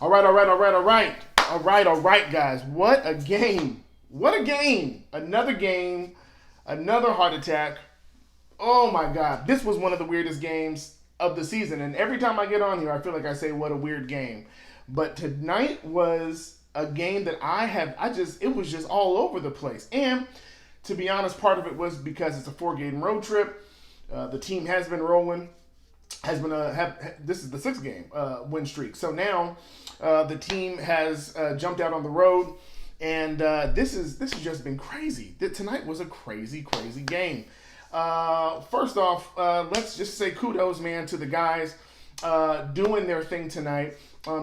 All right, all right, all right, all right. All right, guys. What a game. What a game. Another game, another heart attack. Oh my God. This was one of the weirdest games of the season. And every time I get on here, I feel like I say, what a weird game. But tonight was a game that it was just all over the place. And to be honest, part of it was because it's a 4-game road trip. The team has been rolling. This is the 6th game win streak. So now the team has jumped out on the road, and this has just been crazy. Tonight was a crazy game. First off, let's just say kudos, man, to the guys doing their thing tonight.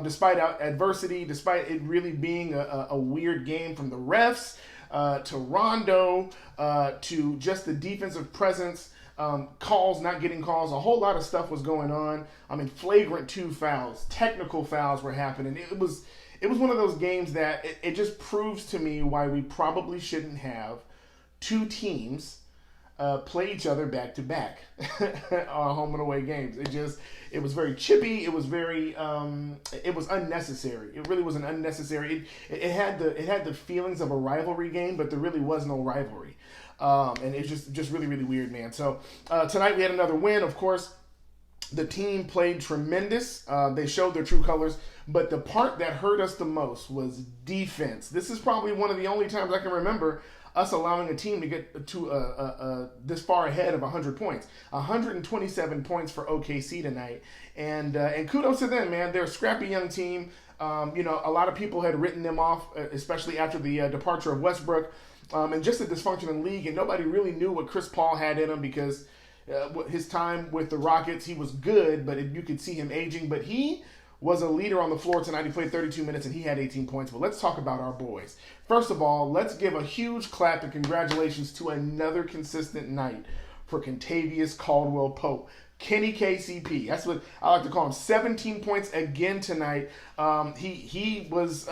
Despite adversity, despite it really being a weird game from the refs to Rondo to just the defensive presence. Calls, not getting calls, a whole lot of stuff was going on. I mean, flagrant 2 fouls, technical fouls were happening. It was one of those games that it just proves to me why we probably shouldn't have 2 teams play each other back to back on home and away games. It was very chippy. It was very it was unnecessary. It really was an unnecessary. It had the feelings of a rivalry game, but there really was no rivalry. And it's just really, really weird, man. So tonight we had another win. Of course, the team played tremendous. They showed their true colors. But the part that hurt us the most was defense. This is probably one of the only times I can remember us allowing a team to get to this far ahead of 100 points. 127 points for OKC tonight. And kudos to them, man. They're a scrappy young team. A lot of people had written them off, especially after the departure of Westbrook. And just a dysfunctional league, and nobody really knew what Chris Paul had in him because his time with the Rockets, he was good, but you could see him aging. But he was a leader on the floor tonight. He played 32 minutes, and he had 18 points. But let's talk about our boys. First of all, let's give a huge clap and congratulations to another consistent night for Kentavious Caldwell-Pope. Kenny KCP. That's what I like to call him. 17 points again tonight. He was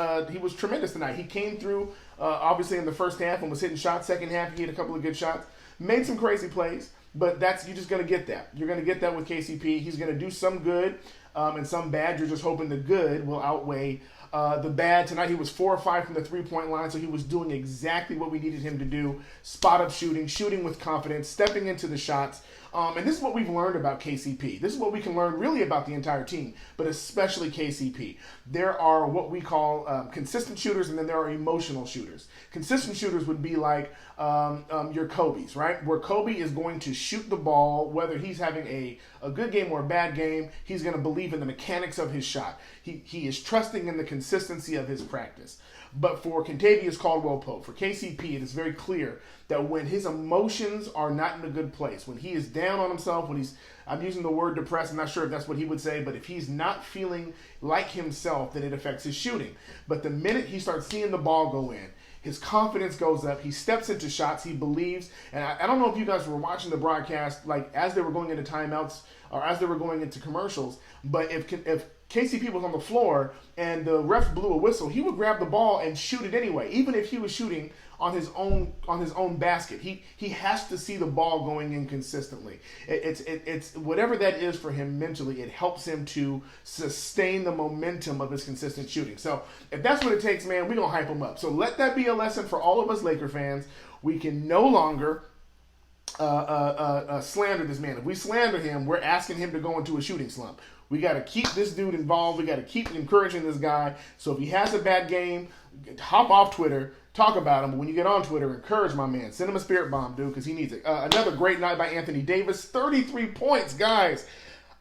tremendous tonight. He came through obviously in the first half and was hitting shots. Second half, he hit a couple of good shots. Made some crazy plays, but you're just going to get that. You're going to get that with KCP. He's going to do some good and some bad. You're just hoping the good will outweigh the bad. Tonight he was 4 or 5 from the 3-point line, so he was doing exactly what we needed him to do. Spot up shooting with confidence, stepping into the shots. And this is what we've learned about KCP. This is what we can learn really about the entire team, but especially KCP. There are what we call consistent shooters, and then there are emotional shooters. Consistent shooters would be like your Kobe's, right? Where Kobe is going to shoot the ball, whether he's having a good game or a bad game, he's going to believe in the mechanics of his shot. He is trusting in the consistency of his practice. But for Kentavious Caldwell-Pope, for KCP, it is very clear that when his emotions are not in a good place, when he is down on himself, I'm using the word depressed, I'm not sure if that's what he would say, but if he's not feeling like himself, then it affects his shooting. But the minute he starts seeing the ball go in, his confidence goes up. He steps into shots. He believes. And I don't know if you guys were watching the broadcast, like as they were going into timeouts or as they were going into commercials. But if KCP was on the floor and the ref blew a whistle, he would grab the ball and shoot it anyway, even if he was shooting on his own basket. He has to see the ball going in consistently. It's whatever that is for him mentally. It helps him to sustain the momentum of his consistent shooting. So if that's what it takes, man, we're gonna hype him up. So let that be a lesson for all of us Laker fans. We can no longer slander this man. If we slander him, we're asking him to go into a shooting slump. We got to keep this dude involved. We got to keep encouraging this guy. So if he has a bad game, hop off Twitter, talk about him. But when you get on Twitter, encourage my man. Send him a spirit bomb, dude, because he needs it. Another great night by Anthony Davis. 33 points, guys.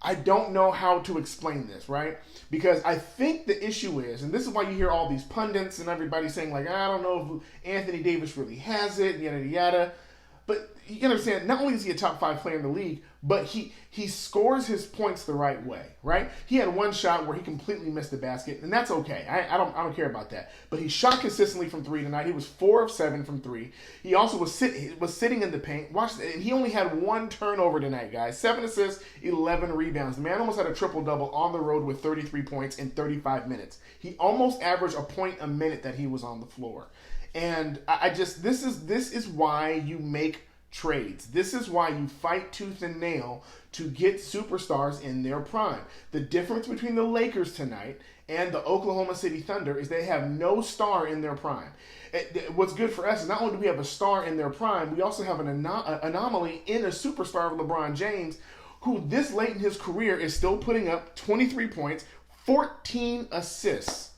I don't know how to explain this, right? Because I think the issue is, and this is why you hear all these pundits and everybody saying, like, I don't know if Anthony Davis really has it, yada, yada. But you can understand, not only is he a top 5 player in the league, but he scores his points the right way, right? He had one shot where he completely missed the basket, and that's okay. I don't care about that. But he shot consistently from 3 tonight. He was 4 of 7 from 3. He also was sitting in the paint. Watch that. And he only had 1 turnover tonight, guys. 7 assists, 11 rebounds. The man almost had a triple-double on the road with 33 points in 35 minutes. He almost averaged a point a minute that he was on the floor. And this is why you make trades. This is why you fight tooth and nail to get superstars in their prime. The difference between the Lakers tonight and the Oklahoma City Thunder is they have no star in their prime. What's good for us is not only do we have a star in their prime, we also have an anomaly in a superstar of LeBron James, who this late in his career is still putting up 23 points, 14 assists.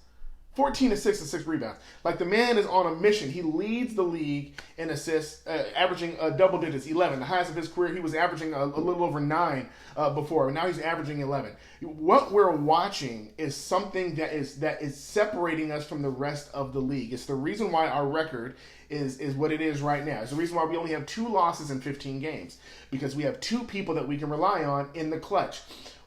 14 assists and 6 rebounds. Like, the man is on a mission. He leads the league in assists, averaging double digits, 11. The highest of his career, he was averaging a little over 9 before. Now he's averaging 11. What we're watching is something that is separating us from the rest of the league. It's the reason why our record is what it is right now. It's the reason why we only have 2 losses in 15 games. Because we have 2 people that we can rely on in the clutch.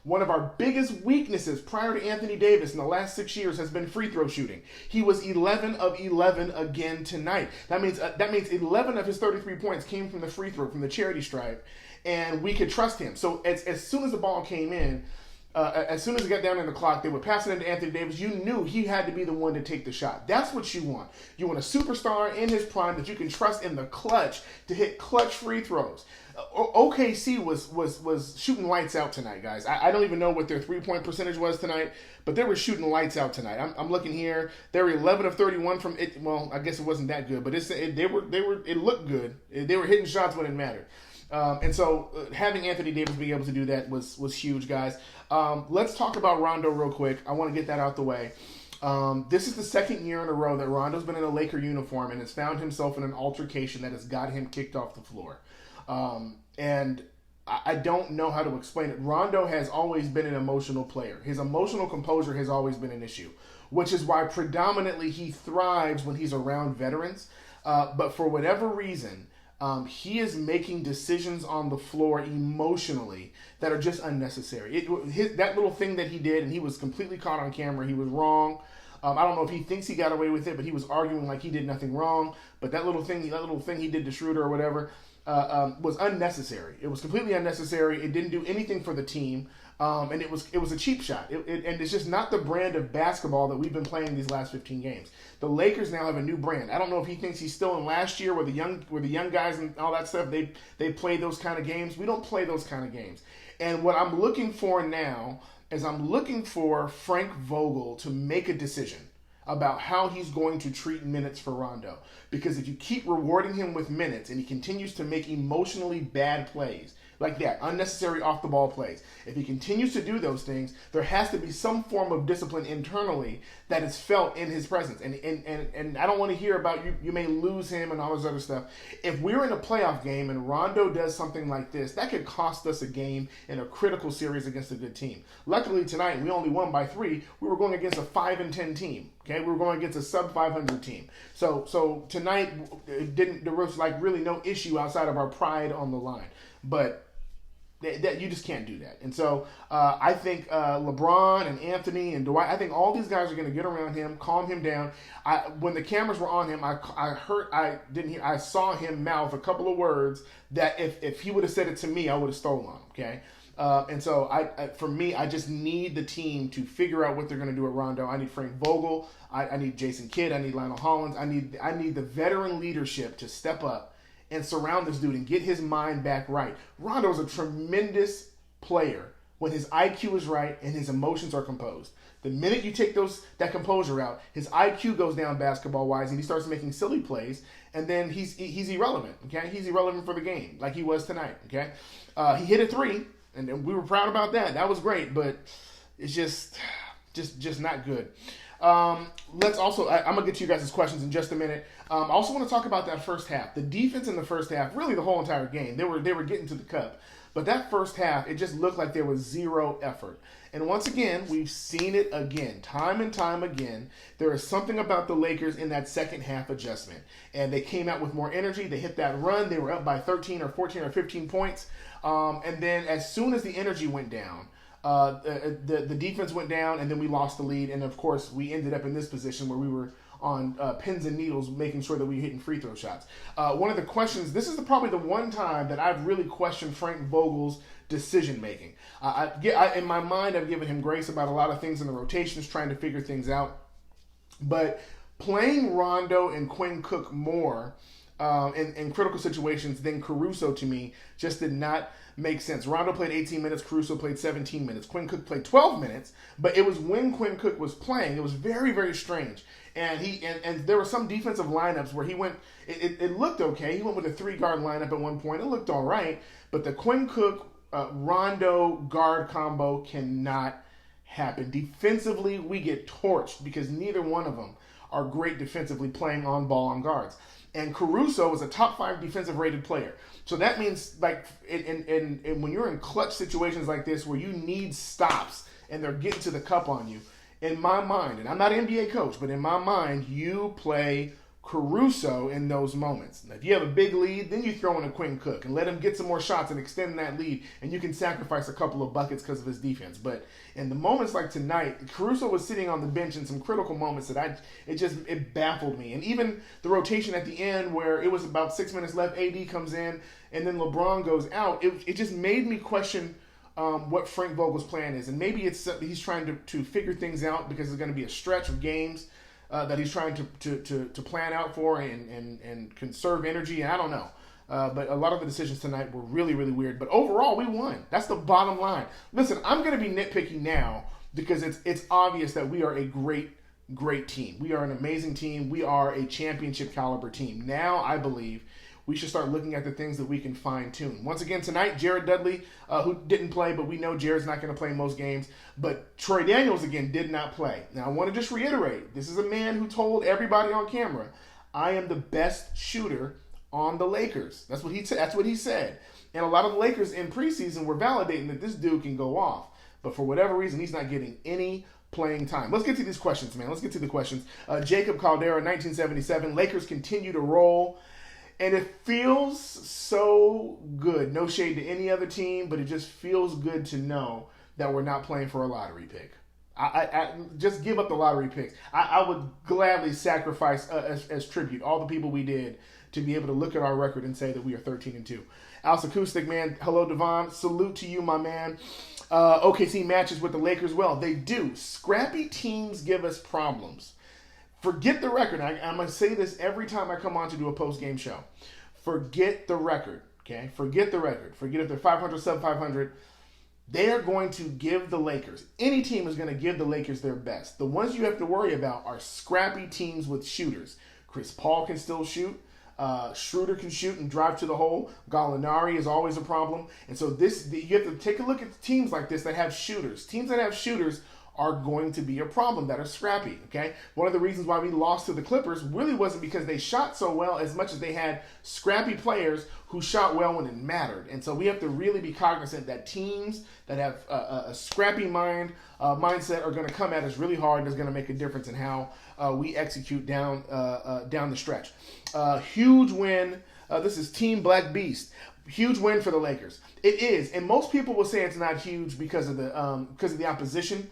One of our biggest weaknesses prior to Anthony Davis in the last 6 years has been free throw shooting. He was 11 of 11 again tonight. That means 11 of his 33 points came from the free throw, from the charity stripe, and we could trust him. So as soon as the ball came in, as soon as it got down in the clock, they would pass it into Anthony Davis. You knew he had to be the one to take the shot. That's what you want. You want a superstar in his prime that you can trust in the clutch to hit clutch free throws. OKC was shooting lights out tonight, guys. I don't even know what their 3-point percentage was tonight, but they were shooting lights out tonight. I'm looking here. They were 11 of 31 from it. Well, I guess it wasn't that good, but it looked good. They were hitting shots when it mattered. And so having Anthony Davis being able to do that was huge, guys. Let's talk about Rondo real quick. I want to get that out the way. This is the second year in a row that Rondo's been in a Laker uniform and has found himself in an altercation that has got him kicked off the floor. And I don't know how to explain it. Rondo has always been an emotional player. His emotional composure has always been an issue, which is why predominantly he thrives when he's around veterans. But for whatever reason, he is making decisions on the floor emotionally that are just unnecessary. That little thing that he did, and he was completely caught on camera. He was wrong. I don't know if he thinks he got away with it, but he was arguing like he did nothing wrong. But that little thing he did to Schroeder or whatever was unnecessary. It was completely unnecessary. It didn't do anything for the team. And it was a cheap shot. And it's just not the brand of basketball that we've been playing these last 15 games. The Lakers now have a new brand. I don't know if he thinks he's still in last year where the young guys and all that stuff, they play those kind of games. We don't play those kind of games. And what I'm looking for now is I'm looking for Frank Vogel to make a decision about how he's going to treat minutes for Rondo. Because if you keep rewarding him with minutes and he continues to make emotionally bad plays, like that, unnecessary off-the-ball plays. If he continues to do those things, there has to be some form of discipline internally that is felt in his presence. And I don't want to hear about you may lose him and all this other stuff. If we're in a playoff game and Rondo does something like this, that could cost us a game in a critical series against a good team. Luckily tonight, we only won by 3. We were going against a 5-10 team. Okay, we were going against a sub-500 team. So tonight, there was like really no issue outside of our pride on the line. But that you just can't do that. And so I think LeBron and Anthony and Dwight, I think all these guys are going to get around him, calm him down. When the cameras were on him, I saw him mouth a couple of words that if he would have said it to me, I would have stolen him. Okay. And so for me, I just need the team to figure out what they're going to do at Rondo. I need Frank Vogel. I need Jason Kidd. I need Lionel Hollins. I need the veteran leadership to step up and surround this dude and get his mind back right. Rondo's a tremendous player when his IQ is right and his emotions are composed. The minute you take that composure out, his IQ goes down basketball-wise, and he starts making silly plays, and then he's irrelevant, okay? He's irrelevant for the game, like he was tonight, okay? He hit a 3, and we were proud about that. That was great, but it's just not good. Let's also, I'm going to get to you guys' questions in just a minute. I also want to talk about that first half. The defense in the first half, really the whole entire game, they were getting to the cup. But that first half, it just looked like there was zero effort. And once again, we've seen it again, time and time again. There is something about the Lakers in that second half adjustment. And they came out with more energy. They hit that run. They were up by 13 or 14 or 15 points. And then as soon as the energy went down, the defense went down, and then we lost the lead. And, of course, we ended up in this position where we were on pins and needles, making sure that we were hitting free throw shots. One of the questions, this is probably the one time that I've really questioned Frank Vogel's decision-making. In my mind, I've given him grace about a lot of things in the rotations, trying to figure things out. But playing Rondo and Quinn Cook more in critical situations, then Caruso to me just did not make sense. Rondo played 18 minutes, Caruso played 17 minutes. Quinn Cook played 12 minutes, but it was when Quinn Cook was playing, it was very, very strange. And there were some defensive lineups where he went, it looked okay. He went with a 3-guard lineup at one point. It looked all right, but the Quinn Cook Rondo guard combo cannot happen. Defensively, we get torched because neither one of them are great defensively playing on ball on guards. And Caruso is a top 5 defensive rated player. So that means, like, when you're in clutch situations like this where you need stops and they're getting to the cup on you, in my mind, and I'm not an NBA coach, but in my mind, you play Caruso in those moments. Now, if you have a big lead, then you throw in a Quinn Cook and let him get some more shots and extend that lead, and you can sacrifice a couple of buckets because of his defense. But in the moments like tonight, Caruso was sitting on the bench in some critical moments that it baffled me. And even the rotation at the end where it was about 6 minutes left, AD comes in, and then LeBron goes out, it just made me question what Frank Vogel's plan is. And maybe he's trying to figure things out because it's going to be a stretch of games that he's trying to plan out for and conserve energy. I don't know. But a lot of the decisions tonight were really, really weird. But overall, we won. That's the bottom line. Listen, I'm going to be nitpicky now because it's obvious that we are a great, great team. We are an amazing team. We are a championship caliber team. Now, I believe we should start looking at the things that we can fine-tune. Once again, tonight, Jared Dudley, who didn't play, but we know Jared's not going to play most games. But Troy Daniels, again, did not play. Now, I want to just reiterate, this is a man who told everybody on camera, I am the best shooter on the Lakers. That's what he said. And a lot of the Lakers in preseason were validating that this dude can go off. But for whatever reason, he's not getting any playing time. Let's get to these questions, man. Let's get to the questions. Jacob Caldera, 1977. Lakers continue to roll. And it feels so good. No shade to any other team, but it just feels good to know that we're not playing for a lottery pick. I just give up the lottery picks. I would gladly sacrifice as tribute all the people we did to be able to look at our record and say that we are 13-2. Alice Acoustic, man. Hello, Devon. Salute to you, my man. OKC matches with the Lakers. Well, they do. Scrappy teams give us problems. Forget the record. I'm going to say this every time I come on to do a post-game show. Forget the record, okay? Forget the record. Forget if they're 500, sub-500. They are going to give the Lakers, any team is going to give the Lakers their best. The ones you have to worry about are scrappy teams with shooters. Chris Paul can still shoot. Schroeder can shoot and drive to the hole. Gallinari is always a problem. And so you have to take a look at teams like this that have shooters. Teams that have shooters are going to be a problem, that are scrappy, okay? One of the reasons why we lost to the Clippers really wasn't because they shot so well as much as they had scrappy players who shot well when it mattered. And so we have to really be cognizant that teams that have a scrappy mindset are going to come at us really hard, and it's going to make a difference in how we execute down the stretch. Huge win. This is Team Black Beast. Huge win for the Lakers. It is, and most people will say it's not huge because of the opposition.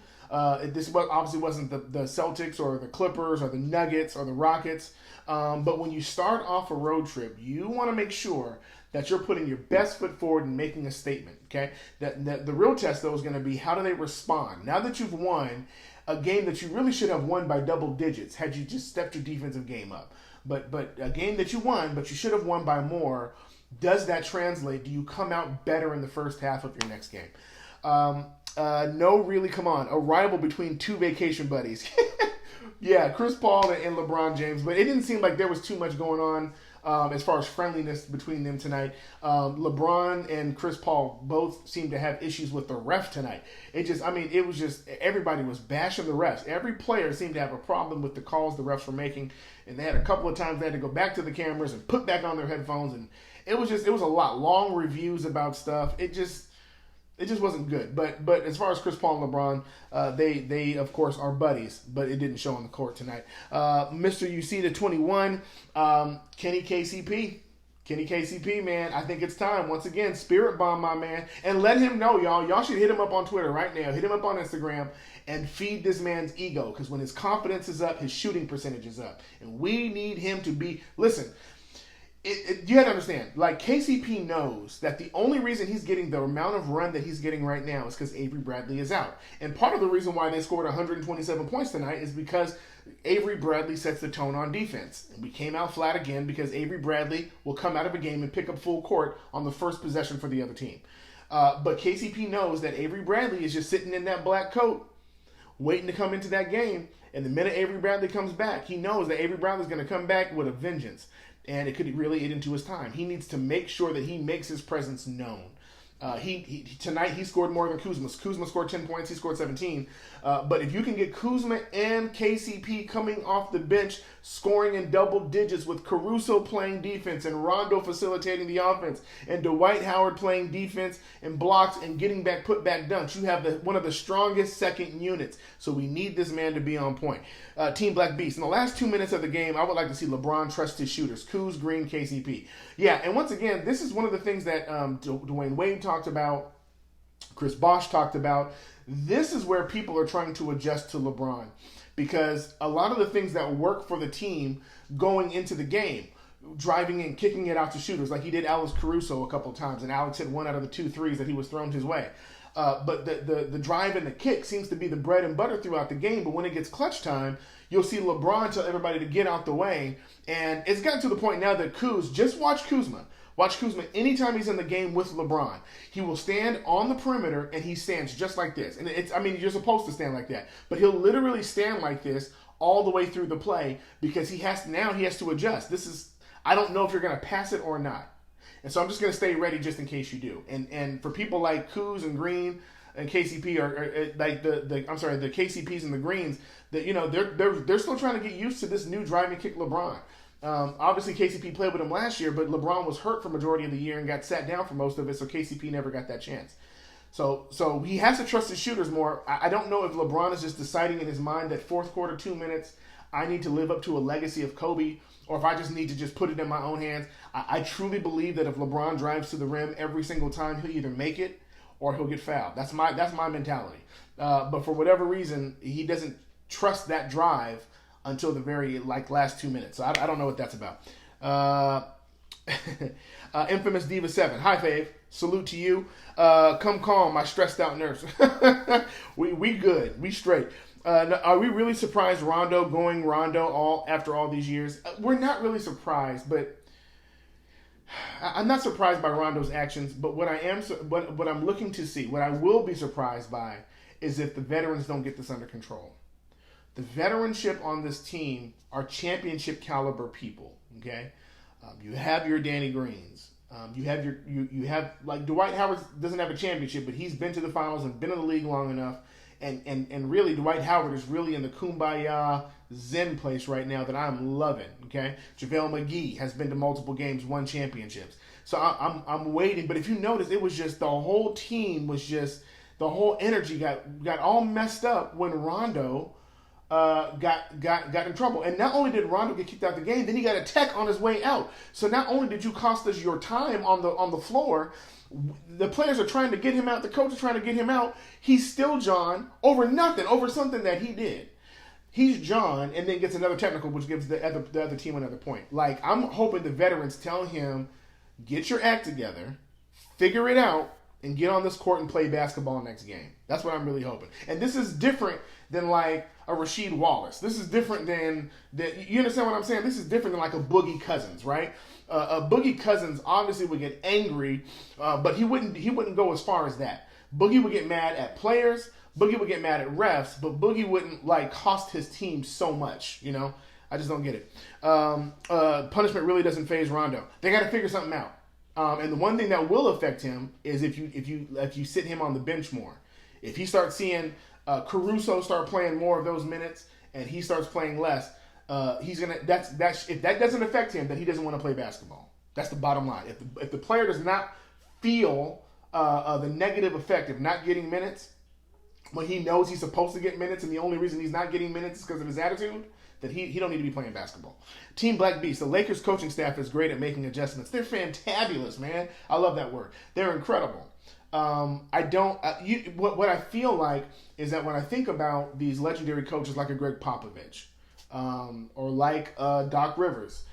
This obviously wasn't the Celtics or the Clippers or the Nuggets or the Rockets. But when you start off a road trip, you want to make sure that you're putting your best foot forward and making a statement, okay? That the real test, though, is going to be how do they respond? Now that you've won a game that you really should have won by double digits had you just stepped your defensive game up. But a game that you won, but you should have won by more, does that translate? Do you come out better in the first half of your next game? No, really, come on. A rival between two vacation buddies. Yeah, Chris Paul and LeBron James. But it didn't seem like there was too much going on as far as friendliness between them tonight. LeBron and Chris Paul both seemed to have issues with the ref tonight. It was just, everybody was bashing the refs. Every player seemed to have a problem with the calls the refs were making. And they had a couple of times they had to go back to the cameras and put back on their headphones. And it was a lot. Long reviews about stuff. It just wasn't good. But as far as Chris Paul and LeBron, they of course are buddies, but it didn't show on the court tonight. Mr. UC to 21, Kenny KCP, man, I think it's time. Once again, spirit bomb my man. And let him know, y'all. Y'all should hit him up on Twitter right now. Hit him up on Instagram and feed this man's ego. Because when his confidence is up, his shooting percentage is up. And we need him to be, listen, You have to understand, like KCP knows that the only reason he's getting the amount of run that he's getting right now is because Avery Bradley is out. And part of the reason why they scored 127 points tonight is because Avery Bradley sets the tone on defense. And we came out flat again because Avery Bradley will come out of a game and pick up full court on the first possession for the other team. But KCP knows that Avery Bradley is just sitting in that black coat waiting to come into that game. And the minute Avery Bradley comes back, he knows that Avery Bradley is going to come back with a vengeance. And it could really eat into his time. He needs to make sure that he makes his presence known. Tonight he scored more than Kuzma. Kuzma scored 10 points. He scored 17. But if you can get Kuzma and KCP coming off the bench, scoring in double digits with Caruso playing defense and Rondo facilitating the offense and Dwight Howard playing defense and blocks and getting back put-back dunks, you have one of the strongest second units. So we need this man to be on point. Team Black Beast. In the last 2 minutes of the game, I would like to see LeBron trust his shooters. Kuz, Green, KCP. Yeah, and once again, this is one of the things that Dwayne Wade talked about, Chris Bosh talked about. This is where people are trying to adjust to LeBron because a lot of the things that work for the team going into the game, driving and kicking it out to shooters, like he did Alex Caruso a couple times, and Alex hit 1 out of the 2 threes that he was thrown his way. But the drive and the kick seems to be the bread and butter throughout the game. But when it gets clutch time, you'll see LeBron tell everybody to get out the way. And it's gotten to the point now that just watch Kuzma. Watch Kuzma anytime he's in the game with LeBron. He will stand on the perimeter and he stands just like this. And you're supposed to stand like that. But he'll literally stand like this all the way through the play because he has to adjust. I don't know if you're going to pass it or not. And so I'm just going to stay ready just in case you do. And for people like Kuz and Green and KCP or like the KCPs and the Greens, that they're still trying to get used to this new drive and kick LeBron. Obviously KCP played with him last year, but LeBron was hurt for majority of the year and got sat down for most of it, so KCP never got that chance. So he has to trust his shooters more. I don't know if LeBron is just deciding in his mind that fourth quarter 2 minutes, I need to live up to a legacy of Kobe, or if I just need to just put it in my own hands. I truly believe that if LeBron drives to the rim every single time, he'll either make it or he'll get fouled. That's my mentality. But for whatever reason, he doesn't trust that drive until the very last 2 minutes. So I don't know what that's about. Infamous Diva 7. Hi, Fave. Salute to you. Come calm, my stressed out nerves. we good. We straight. Are we really surprised going Rondo after all these years? We're not really surprised, but I'm not surprised by Rondo's actions. But what I'm looking to see, what I will be surprised by, is if the veterans don't get this under control. The veteranship on this team are championship caliber people. Okay, you have your Danny Greens. You have like Dwight Howard doesn't have a championship, but he's been to the finals and been in the league long enough. And really, Dwight Howard is really in the kumbaya zen place right now that I'm loving. Okay, JaVale McGee has been to multiple games, won championships. So I'm waiting. But if you notice, it was just the whole team was just the whole energy got all messed up when Rondo got in trouble. And not only did Rondo get kicked out the game, then he got a tech on his way out. So not only did you cost us your time on the floor, the players are trying to get him out, the coach is trying to get him out. He's still John over nothing, over something that he did. He's John and then gets another technical, which gives the other team another point. Like, I'm hoping the veterans tell him, get your act together, figure it out, and get on this court and play basketball next game. That's what I'm really hoping. And this is different than like a Rasheed Wallace. This is different than you understand what I'm saying? This is different than like a Boogie Cousins, right? A Boogie Cousins obviously would get angry, but he wouldn't go as far as that. Boogie would get mad at players. Boogie would get mad at refs, but Boogie wouldn't like cost his team so much. I just don't get it. Punishment really doesn't faze Rondo. They got to figure something out. And the one thing that will affect him is if you sit him on the bench more. If he starts seeing Caruso start playing more of those minutes and he starts playing less, he's gonna. If that doesn't affect him, then he doesn't want to play basketball. That's the bottom line. If the player does not feel the negative effect of not getting minutes when he knows he's supposed to get minutes, and the only reason he's not getting minutes is because of his attitude, that he don't need to be playing basketball. Team Black Beast, the Lakers coaching staff is great at making adjustments. They're fantabulous, man. I love that word. They're incredible. What I feel like is that when I think about these legendary coaches like a Greg Popovich, or like Doc Rivers,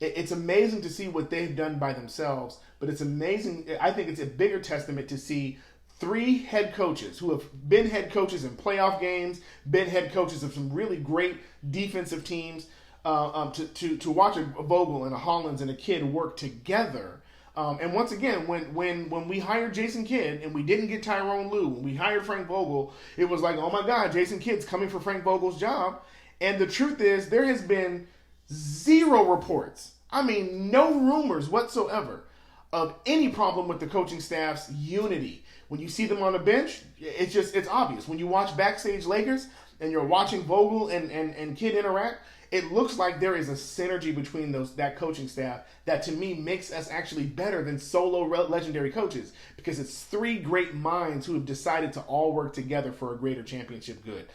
It's amazing to see what they've done by themselves, but it's amazing. I think it's a bigger testament to see three head coaches who have been head coaches in playoff games, been head coaches of some really great defensive teams, to watch a Vogel and a Hollins and a Kidd work together. And once again, when we hired Jason Kidd and we didn't get Tyrone Lue, when we hired Frank Vogel, it was like, oh my God, Jason Kidd's coming for Frank Vogel's job. And the truth is, there has been zero reports, I mean, no rumors whatsoever of any problem with the coaching staff's unity. When you see them on the bench, it's obvious. When you watch Backstage Lakers and you're watching Vogel and Kidd interact, it looks like there is a synergy between that coaching staff that to me makes us actually better than solo legendary coaches, because it's three great minds who have decided to all work together for a greater championship good.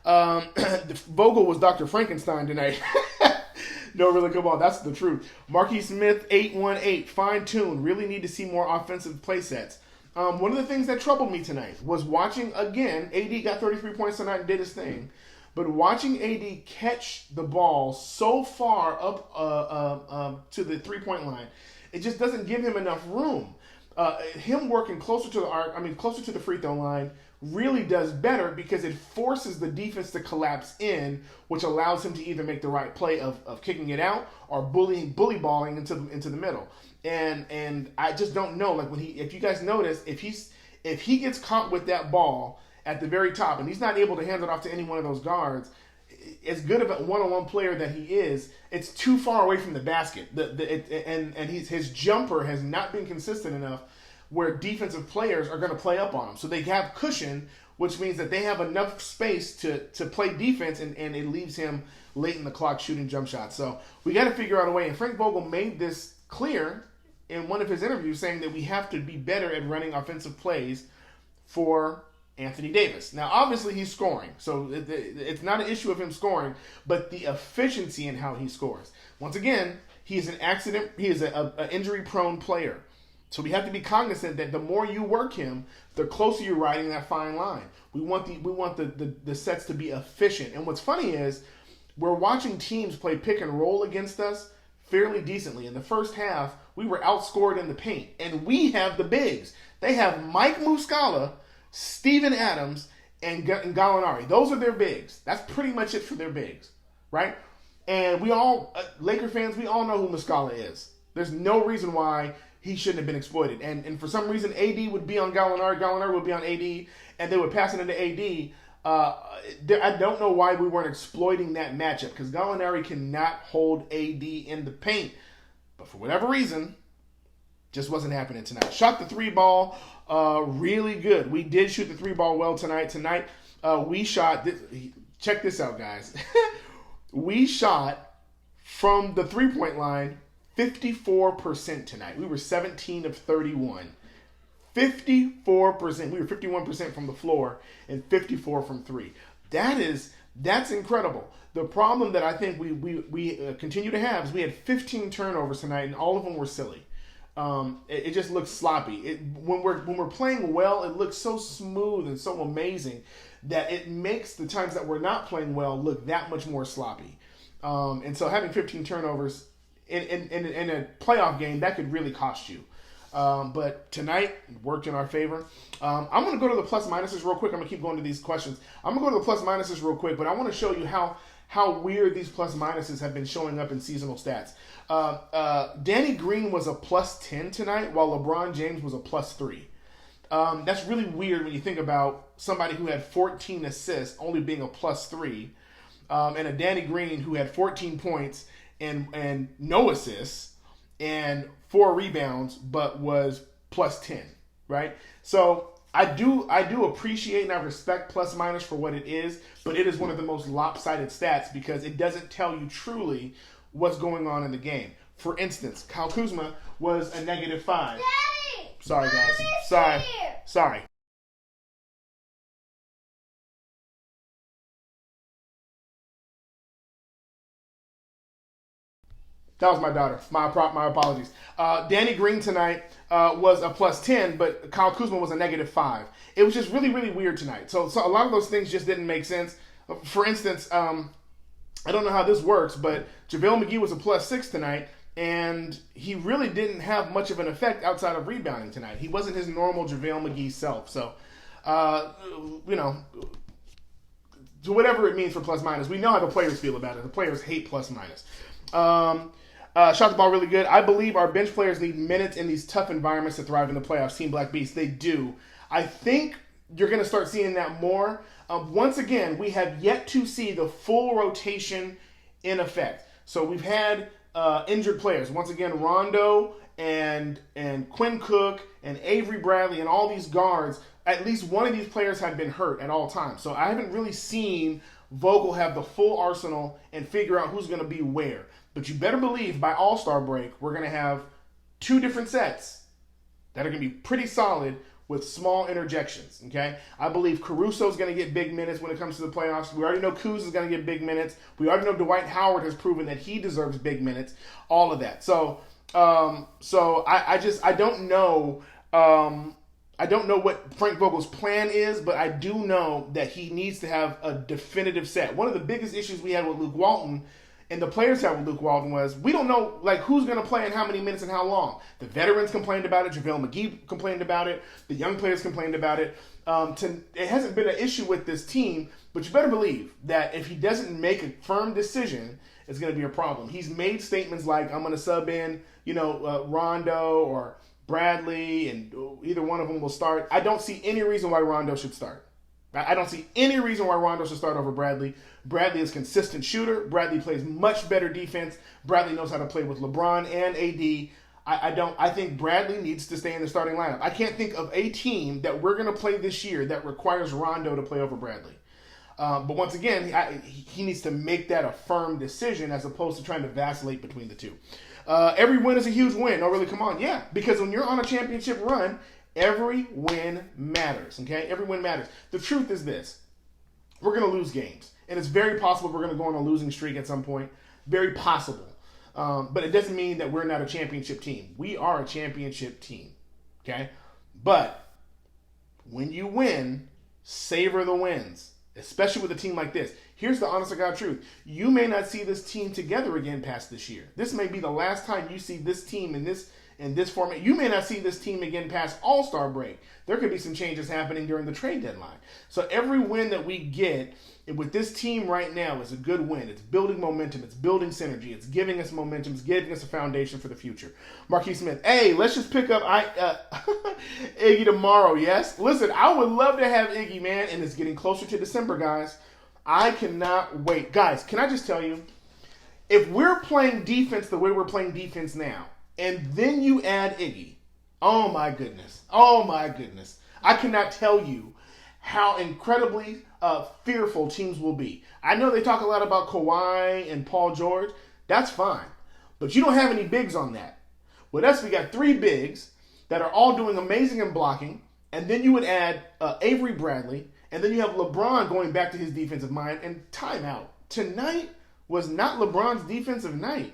Vogel was Dr. Frankenstein tonight. No, really, come on. That's the truth. Marquis Smith, 818. Fine-tuned. Really need to see more offensive play sets. One of the things that troubled me tonight was watching, again, AD got 33 points tonight and did his thing. But watching AD catch the ball so far up to the three-point line, it just doesn't give him enough room. Him working closer to the arc, closer to the free throw line, really does better because it forces the defense to collapse in, which allows him to either make the right play of kicking it out or bully balling into the middle. And I just don't know, like if you guys notice, if he gets caught with that ball at the very top and he's not able to hand it off to any one of those guards, as good of a one-on-one player that he is, it's too far away from the basket. His jumper has not been consistent enough where defensive players are going to play up on him. So they have cushion, which means that they have enough space to play defense, and it leaves him late in the clock shooting jump shots. So we got to figure out a way. And Frank Vogel made this clear in one of his interviews, saying that we have to be better at running offensive plays for Anthony Davis. Now, obviously, he's scoring, so it's not an issue of him scoring, but the efficiency in how he scores. Once again, he is an accident. He is an injury-prone player. So we have to be cognizant that the more you work him, the closer you're riding that fine line. We want the sets to be efficient. And what's funny is we're watching teams play pick and roll against us fairly decently. In the first half, we were outscored in the paint, and we have the bigs. They have Mike Muscala, Steven Adams, and Gallinari. Those are their bigs. That's pretty much it for their bigs, right? And we all, Laker fans, we all know who Muscala is. There's no reason why he shouldn't have been exploited. And for some reason, AD would be on Gallinari, Gallinari would be on AD, and they would pass it into AD. I don't know why we weren't exploiting that matchup, because Gallinari cannot hold AD in the paint. But for whatever reason, just wasn't happening tonight. Shot the three ball really good. We did shoot the three ball well tonight. Tonight, we shot, check this out, guys. We shot from the three-point line 54% tonight. We were 17 of 31. 54%. We were 51% from the floor and 54 from three. That's incredible. The problem that I think we continue to have is we had 15 turnovers tonight, and all of them were silly. It just looks sloppy. When we're playing well, it looks so smooth and so amazing that it makes the times that we're not playing well look that much more sloppy. And so having 15 turnovers in a playoff game, that could really cost you. But tonight worked in our favor. I'm going to go to the plus minuses real quick. I'm going to keep going to these questions. I'm going to go to the plus minuses real quick, but I want to show you how weird these plus minuses have been showing up in seasonal stats. Danny Green was a plus 10 tonight, while LeBron James was a plus 3. That's really weird when you think about somebody who had 14 assists only being a plus 3, and a Danny Green who had 14 points and no assists and 4 rebounds, but was plus 10, right? So I do appreciate and I respect plus minus for what it is, but it is one of the most lopsided stats because it doesn't tell you truly what's going on in the game. For instance, Kyle Kuzma was a negative 5. Daddy! Sorry, guys. Sorry. That was my daughter. My apologies. Danny Green tonight was a plus 10, but Kyle Kuzma was a negative 5. It was just really, really weird tonight. So a lot of those things just didn't make sense. For instance, I don't know how this works, but JaVale McGee was a +6 tonight, and he really didn't have much of an effect outside of rebounding tonight. He wasn't his normal JaVale McGee self. So, you know, to whatever it means for plus minus, we know how the players feel about it. The players hate plus minus. Shot the ball really good. I believe our bench players need minutes in these tough environments to thrive in the playoffs. Team Black Beast, they do. I think you're going to start seeing that more. Once again, we have yet to see the full rotation in effect. So we've had injured players. Once again, Rondo and Quinn Cook and Avery Bradley and all these guards, at least one of these players had been hurt at all times. So I haven't really seen Vogel have the full arsenal and figure out who's going to be where. But you better believe by All-Star break, we're going to have 2 different sets that are going to be pretty solid with small interjections, okay? I believe Caruso's going to get big minutes when it comes to the playoffs. We already know Kuz is going to get big minutes. We already know Dwight Howard has proven that he deserves big minutes. All of that. So I don't know. I don't know what Frank Vogel's plan is, but I do know that he needs to have a definitive set. One of the biggest issues we had with Luke Walton and the players had with Luke Walton was we don't know like who's going to play and how many minutes and how long. The veterans complained about it. JaVale McGee complained about it. The young players complained about it. It hasn't been an issue with this team, but you better believe that if he doesn't make a firm decision, it's going to be a problem. He's made statements like, I'm going to sub in, Rondo or Bradley, and either one of them will start. I don't see any reason why Rondo should start. I don't see any reason why Rondo should start over Bradley. Bradley is a consistent shooter. Bradley plays much better defense. Bradley knows how to play with LeBron and AD. I think Bradley needs to stay in the starting lineup. I can't think of a team that we're going to play this year that requires Rondo to play over Bradley. But once again, he needs to make that a firm decision as opposed to trying to vacillate between the two. Every win is a huge win. Oh, really? Come on. Yeah, because when you're on a championship run, every win matters, okay? Every win matters. The truth is this. We're going to lose games. And it's very possible we're going to go on a losing streak at some point. Very possible. But it doesn't mean that we're not a championship team. We are a championship team, okay? But when you win, savor the wins, especially with a team like this. Here's the honest to God truth. You may not see this team together again past this year. This may be the last time you see this team in this format. You may not see this team again past All-Star break. There could be some changes happening during the trade deadline. So every win that we get with this team right now is a good win. It's building momentum. It's building synergy. It's giving us momentum. It's giving us a foundation for the future. Marquis Smith, hey, let's just pick up Iggy tomorrow, yes? Listen, I would love to have Iggy, man, and it's getting closer to December, guys. I cannot wait. Guys, can I just tell you, if we're playing defense the way we're playing defense now, and then you add Iggy, oh my goodness. Oh my goodness. I cannot tell you how incredibly fearful teams will be. I know they talk a lot about Kawhi and Paul George. That's fine. But you don't have any bigs on that. With us, we got 3 bigs that are all doing amazing in blocking. And then you would add Avery Bradley. And then you have LeBron going back to his defensive mind. And timeout. Tonight was not LeBron's defensive night.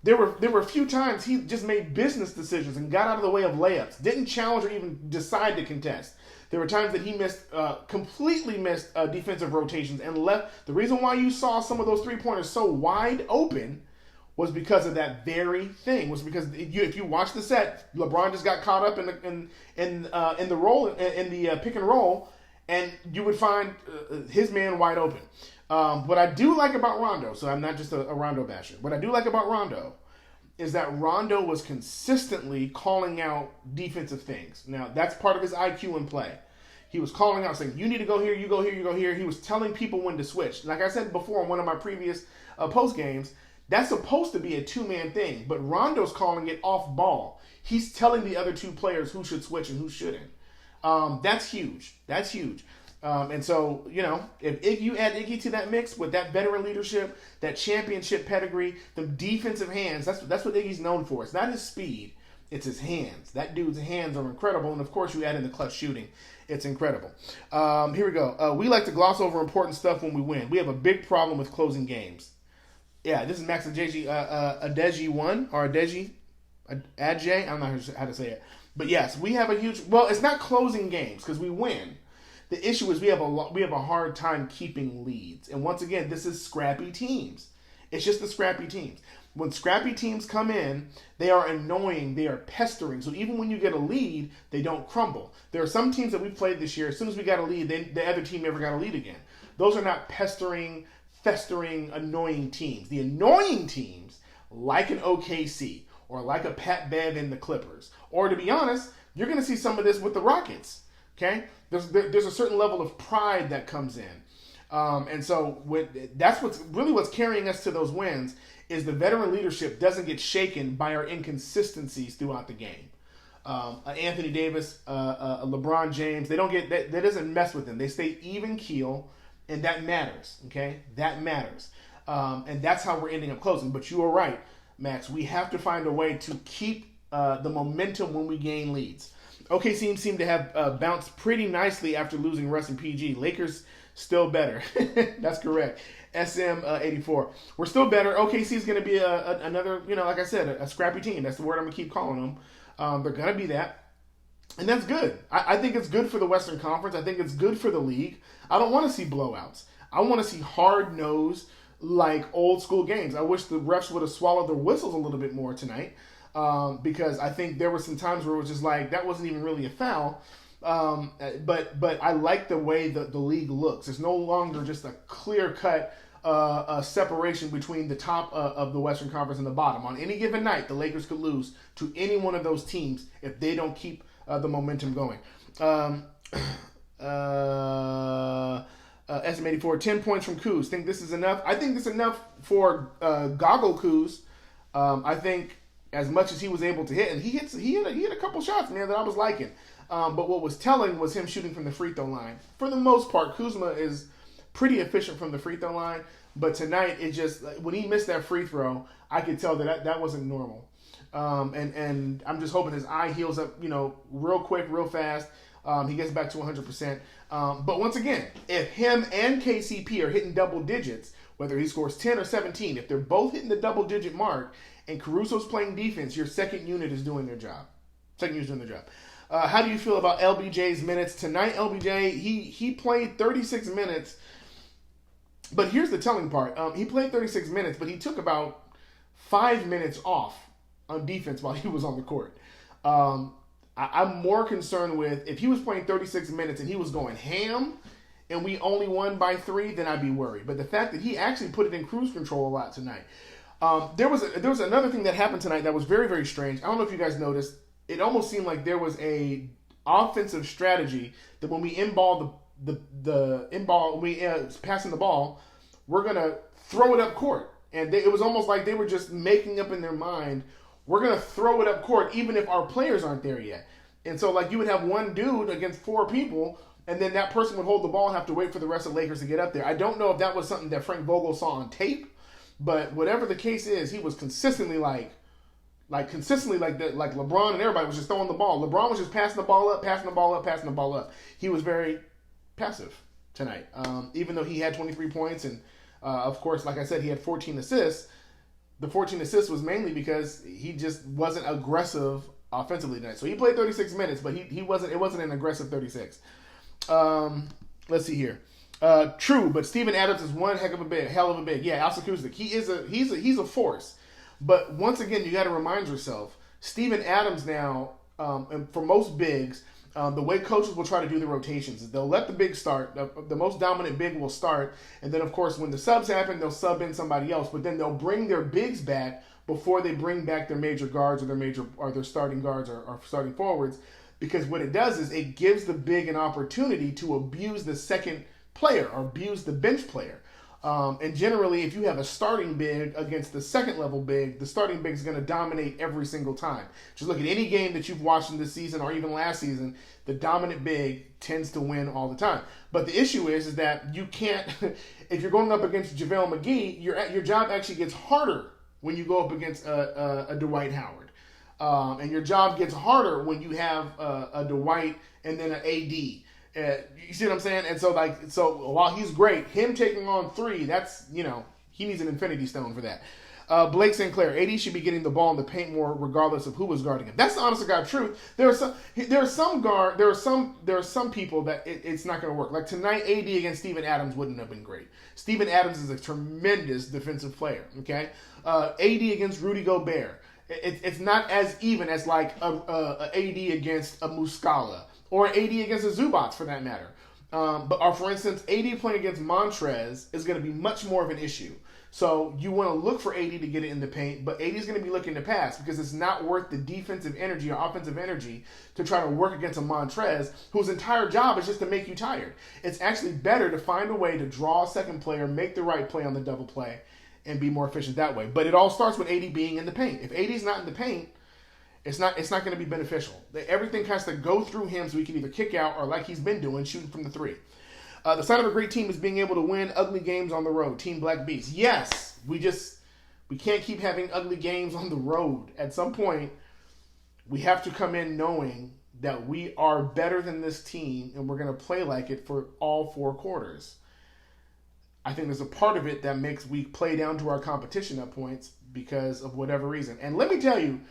There were a few times he just made business decisions and got out of the way of layups. Didn't challenge or even decide to contest. There were times that he completely missed defensive rotations and left. The reason why you saw some of those 3-pointers so wide open was because of that very thing. Was because if you watch the set, LeBron just got caught up in the roll in the pick and roll, and you would find his man wide open. What I do like about Rondo, so I'm not just a Rondo basher. What I do like about Rondo is that Rondo was consistently calling out defensive things. Now, that's part of his IQ in play. He was calling out, saying, you need to go here, you go here, you go here. He was telling people when to switch. Like I said before in one of my previous post games, that's supposed to be a 2-man thing, but Rondo's calling it off ball. He's telling the other 2 players who should switch and who shouldn't. That's huge. That's huge. And so, if you add Iggy to that mix with that veteran leadership, that championship pedigree, the defensive hands, that's what Iggy's known for. It's not his speed, it's his hands. That dude's hands are incredible. And of course, you add in the clutch shooting. It's incredible. Here we go. We like to gloss over important stuff when we win. We have a big problem with closing games. Yeah, this is Max Adeji 1 or Adej. I'm not sure how to say it. But yes, we have a huge, well, it's not closing games because we win. The issue is we have a hard time keeping leads. And once again, this is scrappy teams. It's just the scrappy teams. When scrappy teams come in, they are annoying, they are pestering. So even when you get a lead, they don't crumble. There are some teams that we played this year, as soon as we got a lead, the other team never got a lead again. Those are not pestering, festering, annoying teams. The annoying teams, like an OKC, or like a Pat Bev in the Clippers, or to be honest, you're going to see some of this with the Rockets. Okay, there's a certain level of pride that comes in, and so that's what's carrying us to those wins is the veteran leadership doesn't get shaken by our inconsistencies throughout the game. Anthony Davis, LeBron James, they don't get that doesn't mess with them. They stay even keel, and that matters. Okay, that matters, and that's how we're ending up closing. But you are right, Max. We have to find a way to keep the momentum when we gain leads. OKC seemed to have bounced pretty nicely after losing Russ and PG. Lakers still better. That's correct. SM84. We're still better. OKC is going to be another, like I said, a scrappy team. That's the word I'm going to keep calling them. They're going to be that. And that's good. I think it's good for the Western Conference. I think it's good for the league. I don't want to see blowouts. I want to see hard-nosed, like old school games. I wish the refs would have swallowed their whistles a little bit more tonight. Because I think there were some times where it was just like, that wasn't even really a foul. But I like the way the league looks. It's no longer just a clear-cut separation between the top of the Western Conference and the bottom. On any given night, the Lakers could lose to any one of those teams if they don't keep the momentum going. SM84, 10 points from Kuz. Think this is enough? I think this is enough for Goggle Kuz. I think as much as he was able to hit, and he had a couple shots in there that I was liking. But what was telling was him shooting from the free throw line. For the most part, Kuzma is pretty efficient from the free throw line. But tonight, it just when he missed that free throw, I could tell that wasn't normal. And I'm just hoping his eye heals up, real quick, real fast. He gets back to 100%. But once again, if him and KCP are hitting double digits, whether he scores 10 or 17, if they're both hitting the double digit mark, and Caruso's playing defense, your second unit is doing their job. How do you feel about LBJ's minutes tonight? LBJ, he played 36 minutes, but here's the telling part. He played 36 minutes, but he took about 5 minutes off on defense while he was on the court. I'm more concerned with if he was playing 36 minutes and he was going ham and we only won by 3, then I'd be worried. But the fact that he actually put it in cruise control a lot tonight. There was another thing that happened tonight that was very, very strange. I don't know if you guys noticed. It almost seemed like there was a offensive strategy that when we in-ball passing the ball, we're gonna throw it up court, and it was almost like they were just making up in their mind, we're gonna throw it up court even if our players aren't there yet. And so like you would have one dude against 4 people, and then that person would hold the ball and have to wait for the rest of the Lakers to get up there. I don't know if that was something that Frank Vogel saw on tape. But whatever the case is, he was consistently like LeBron and everybody was just throwing the ball. LeBron was just passing the ball up. He was very passive tonight. Even though he had 23 points and, of course, like I said, he had 14 assists. The 14 assists was mainly because he just wasn't aggressive offensively tonight. So he played 36 minutes, but it wasn't an aggressive 36. Let's see here. True, but Steven Adams is one hell of a big. Yeah, Alsa Kuznick. He's a force. But once again, you got to remind yourself, Steven Adams now, and for most bigs, the way coaches will try to do the rotations is they'll let the big start. The most dominant big will start, and then of course when the subs happen, they'll sub in somebody else. But then they'll bring their bigs back before they bring back their major guards or their starting guards or starting forwards, because what it does is it gives the big an opportunity to abuse the second player or abuse the bench player. And generally, if you have a starting big against the second level big, the starting big is going to dominate every single time. Just look at any game that you've watched in this season or even last season, the dominant big tends to win all the time. But the issue is that you can't, if you're going up against JaVale McGee, your job actually gets harder when you go up against a Dwight Howard. And your job gets harder when you have a Dwight and then an AD. You see what I'm saying? And so while he's great, him taking on 3, that's, he needs an infinity stone for that. Blake Sinclair, AD should be getting the ball in the paint more, regardless of who was guarding him. That's the honest to God truth. There are some people that it's not going to work. Like tonight, AD against Steven Adams wouldn't have been great. Steven Adams is a tremendous defensive player. Okay, AD against Rudy Gobert, it's not as even as like a AD against a Muscala or AD against a Zubats for that matter. But for instance, AD playing against Montrez is going to be much more of an issue. So you want to look for AD to get it in the paint, but AD is going to be looking to pass because it's not worth the defensive energy or offensive energy to try to work against a Montrez whose entire job is just to make you tired. It's actually better to find a way to draw a second player, make the right play on the double play, and be more efficient that way. But it all starts with AD being in the paint. If AD is not in the paint, it's not going to be beneficial. Everything has to go through him so he can either kick out or, like he's been doing, shooting from the three. The sign of a great team is being able to win ugly games on the road. Team Black Beast. Yes, we can't keep having ugly games on the road. At some point, we have to come in knowing that we are better than this team and we're going to play like it for all 4 quarters. I think there's a part of it that makes we play down to our competition at points because of whatever reason. And let me tell you,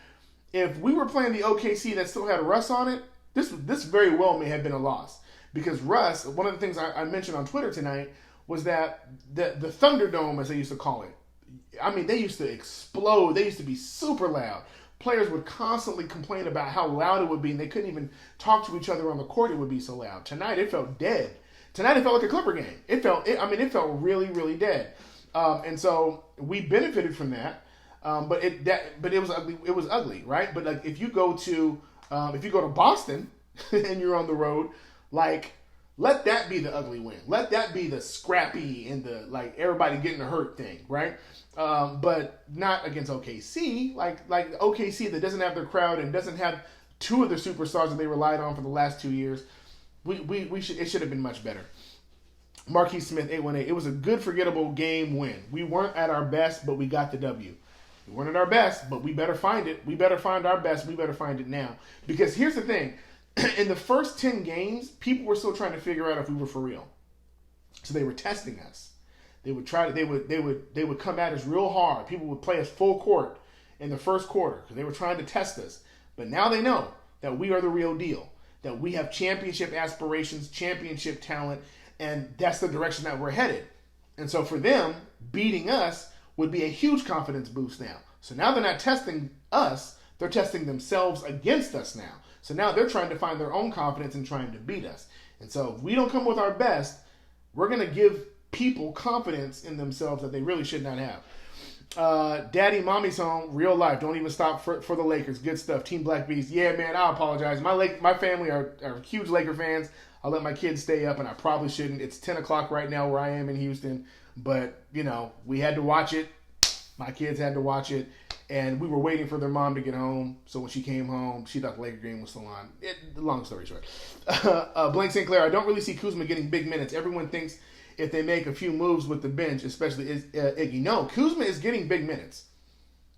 if we were playing the OKC that still had Russ on it, this very well may have been a loss. Because Russ, one of the things I mentioned on Twitter tonight was that the Thunderdome, as they used to call it, I mean, they used to explode. They used to be super loud. Players would constantly complain about how loud it would be, and they couldn't even talk to each other on the court. It would be so loud. Tonight, it felt dead. Tonight, it felt like a Clipper game. It felt really, really dead. And so we benefited from that. But it was ugly. It was ugly, right? But like if you go to Boston and you're on the road. Like, let that be the ugly win. Let that be the scrappy and the, like, everybody getting hurt thing, right? But not against OKC. Like OKC that doesn't have their crowd and doesn't have 2 of their superstars that they relied on for the last 2 years. It should have been much better. Marquis Smith, 818. It was a good, forgettable game win. We weren't at our best, but we got the W. We weren't at our best, but we better find it. We better find our best. We better find it now. Because here's the thing. In the first 10 games, people were still trying to figure out if we were for real. So they were testing us. They would come at us real hard. People would play us full court in the first quarter because they were trying to test us. But now they know that we are the real deal, that we have championship aspirations, championship talent, and that's the direction that we're headed. And so for them, beating us would be a huge confidence boost now. So now they're not testing us, they're testing themselves against us now. So now they're trying to find their own confidence and trying to beat us. And so if we don't come with our best, we're going to give people confidence in themselves that they really should not have. Daddy, mommy's home, real life. Don't even stop for the Lakers. Good stuff. Team Black Beast. Yeah, man, I apologize. My family are huge Laker fans. I'll let my kids stay up, and I probably shouldn't. It's 10 o'clock right now where I am in Houston. But, we had to watch it. My kids had to watch it. And we were waiting for their mom to get home. So when she came home, she thought the Laker game was still on. Long story short. Blank Sinclair, I don't really see Kuzma getting big minutes. Everyone thinks if they make a few moves with the bench, especially Iggy. No, Kuzma is getting big minutes.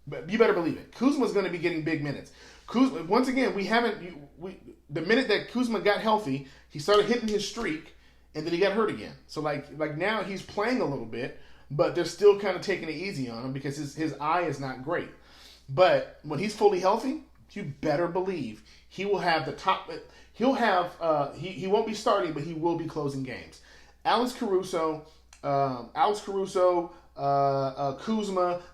But you better believe it. Kuzma is going to be getting big minutes. Kuzma, once again, the minute that Kuzma got healthy, he started hitting his streak, and then he got hurt again. So like now he's playing a little bit, but they're still kind of taking it easy on him because his eye is not great. But when he's fully healthy, you better believe he will have the top. He'll have he won't be starting, but he will be closing games. Alex Caruso, Kuzma.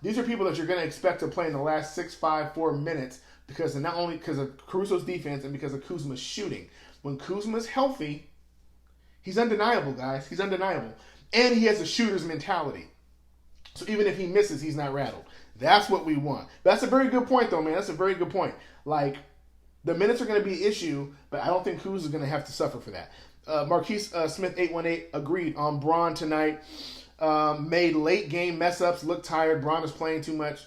These are people that you're going to expect to play in the last 4 minutes because not only because of Caruso's defense and because of Kuzma's shooting. When Kuzma's healthy, he's undeniable, guys. He's undeniable. And he has a shooter's mentality. So even if he misses, he's not rattled. That's what we want. That's a very good point, though, man. That's a very good point. Like, the minutes are going to be an issue, but I don't think Kuz is going to have to suffer for that. Marquis Smith, 818, agreed on Braun tonight. Made late game mess-ups, looked tired. Braun is playing too much.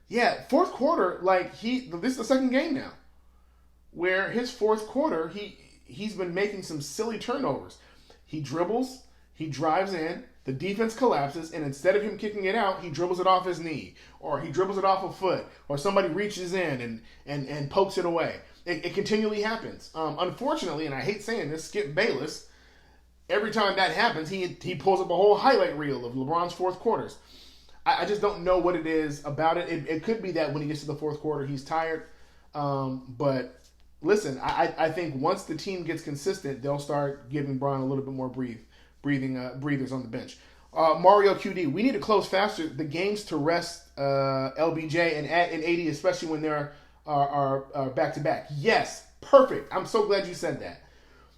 Yeah, fourth quarter, this is the second game now where his fourth quarter, he's been making some silly turnovers. He dribbles, he drives in, the defense collapses, and instead of him kicking it out, he dribbles it off his knee, or he dribbles it off a foot, or somebody reaches in and pokes it away. It continually happens. Unfortunately, and I hate saying this, Skip Bayless, every time that happens, he pulls up a whole highlight reel of LeBron's fourth quarters. I just don't know what it is about it. It could be that when he gets to the fourth quarter, he's tired. But listen, I think once the team gets consistent, they'll start giving Bron a little bit more breathers on the bench. Mario QD, we need to close faster the games to rest LBJ and AD, especially when they're are back to back. Yes, perfect. I'm so glad you said that.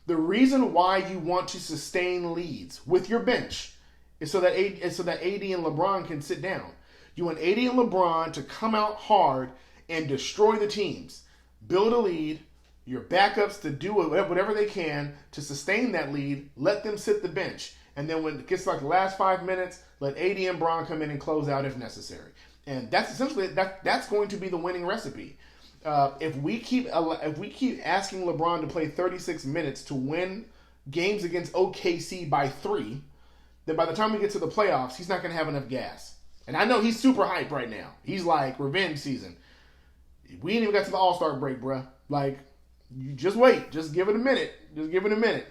The reason why you want to sustain leads with your bench is so that AD and LeBron can sit down. You want AD and LeBron to come out hard and destroy the teams. Build a lead, your backups to do whatever they can to sustain that lead, let them sit the bench. And then when it gets like the last 5 minutes, let AD and Bron come in and close out if necessary. And that's essentially that's going to be the winning recipe. If we keep asking LeBron to play 36 minutes to win games against OKC by 3, then by the time we get to the playoffs, he's not going to have enough gas. And I know he's super hyped right now. He's like, revenge season. We ain't even got to the All-Star break, bruh. Like, you just wait. Just give it a minute.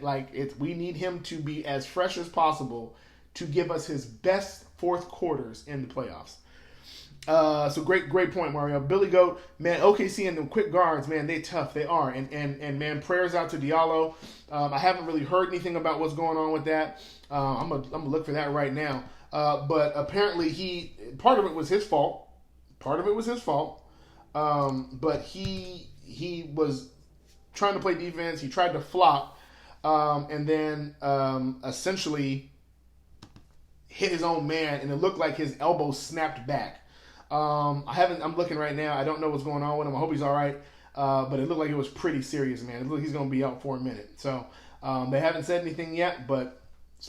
Like, we need him to be as fresh as possible to give us his best fourth quarters in the playoffs. So great point, Mario. Billy Goat, man, OKC and the quick guards, man, they tough. They are. And man, prayers out to Diallo. I haven't really heard anything about what's going on with that. I'm gonna look for that right now. But apparently part of it was his fault. But he was trying to play defense. He tried to flop, and then essentially hit his own man, and it looked like his elbow snapped back. I'm looking right now. I don't know what's going on with him. I hope he's all right. But it looked like it was pretty serious, man. It looked like he's going to be out for a minute. So they haven't said anything yet, but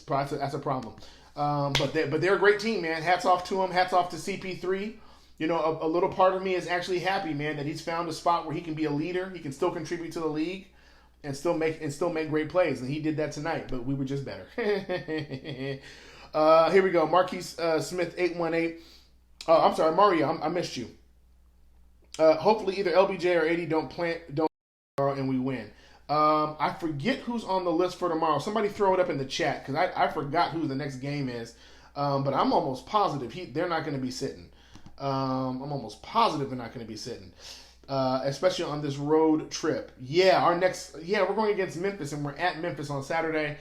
that's a problem. But they're a great team, man. Hats off to them. Hats off to CP3. You know, a little part of me is actually happy, man, that he's found a spot where he can be a leader. He can still contribute to the league and still make great plays. And he did that tonight, but we were just better. Here we go. Marquise Smith 818. I'm sorry, Mario. I missed you. Hopefully, either LBJ or AD don't tomorrow and we win. I forget who's on the list for tomorrow. Somebody throw it up in the chat because I forgot who the next game is. But I'm almost positive they're not going to be sitting. I'm almost positive they're not going to be sitting, especially on this road trip. We're going against Memphis and we're at Memphis on Saturday.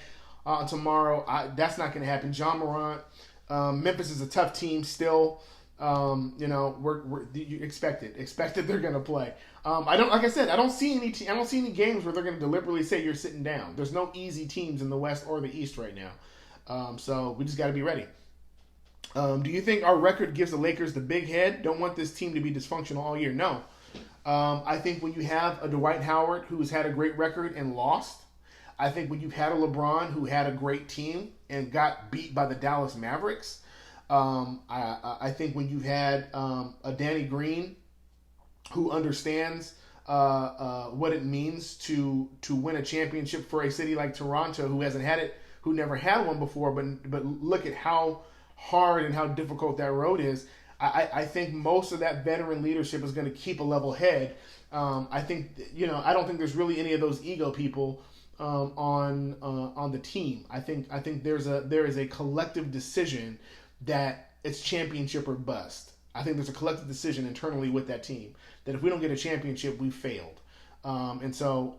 Tomorrow, that's not going to happen. John Morant. Memphis is a tough team still. You expected they're going to play. I don't see any games where they're going to deliberately say you're sitting down. There's no easy teams in the West or the East right now. So we just got to be ready. Do you think our record gives the Lakers the big head? Don't want this team to be dysfunctional all year. No. I think when you have a Dwight Howard who's had a great record and lost, I think when you've had a LeBron who had a great team and got beat by the Dallas Mavericks, I think when you've had a Danny Green who understands what it means to win a championship for a city like Toronto, who hasn't had it, who never had one before, but look at how hard and how difficult that road is. I think most of that veteran leadership is going to keep a level head. I think I don't think there's really any of those ego people on the team. I think there is a collective decision that it's championship or bust. I think there's a collective decision internally with that team that if we don't get a championship, we failed. And so,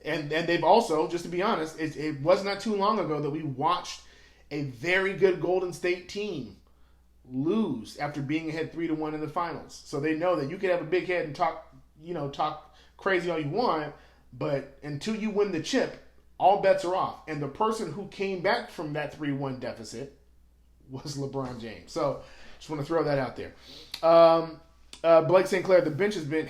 and they've also, just to be honest, it was not too long ago that we watched a very good Golden State team lose after being ahead 3-1 in the finals. So they know that you can have a big head and talk crazy all you want, but until you win the chip, all bets are off. And the person who came back from that 3-1 deficit was LeBron James. So just want to throw that out there. Blake St. Clair, the bench has been